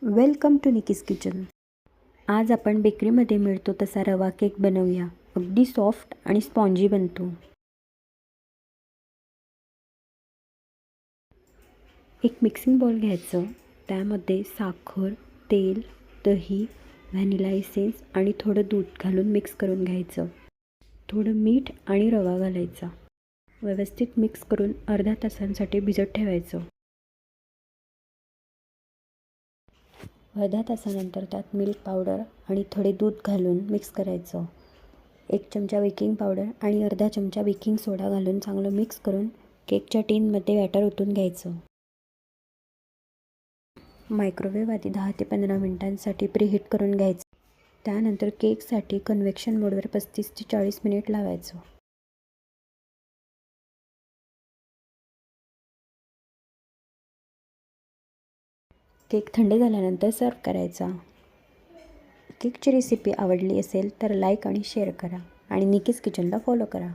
Welcome to Nikki's kitchen. आज आपण बेकरीमध्ये मिळतो तसा रवा केक बनवूया. अगदी सॉफ्ट आणि स्पॉन्जी बनतो. एक मिक्सिंग बाउल घ्यायचं. त्यामध्ये साखर, तेल, दही, व्हॅनिला एसेन्स आणि थोडं दूध घालून मिक्स करून घ्यायचं. थोडं मीठ आणि रवा घालायचा. व्यवस्थित मिक्स करून अर्ध्या तासांसाठी भिजत ठेवायचं. अर्ध्या तासानंतर त्यात मिल्क पावडर आणि थोडे दूध घालून मिक्स करायचं. 1 चमचा बेकिंग पावडर आणि अर्धा चमचा बेकिंग सोडा घालून चांगलं मिक्स करून केकच्या टिनमध्ये बॅटर ओतून घ्यायचं. मायक्रोवेव्ह आधी 10 ते 15 मिनिटांसाठी प्रीहीट करून घ्यायचं. त्यानंतर केकसाठी कन्व्हेक्शन मोडवर 35 ते 40 मिनिट लावायचं. केक थंड झाल्यानंतर सर्व करायचा. केकची रेसिपी आवडली असेल तर लाईक आणि शेअर करा आणि निकीज किचनला फॉलो करा.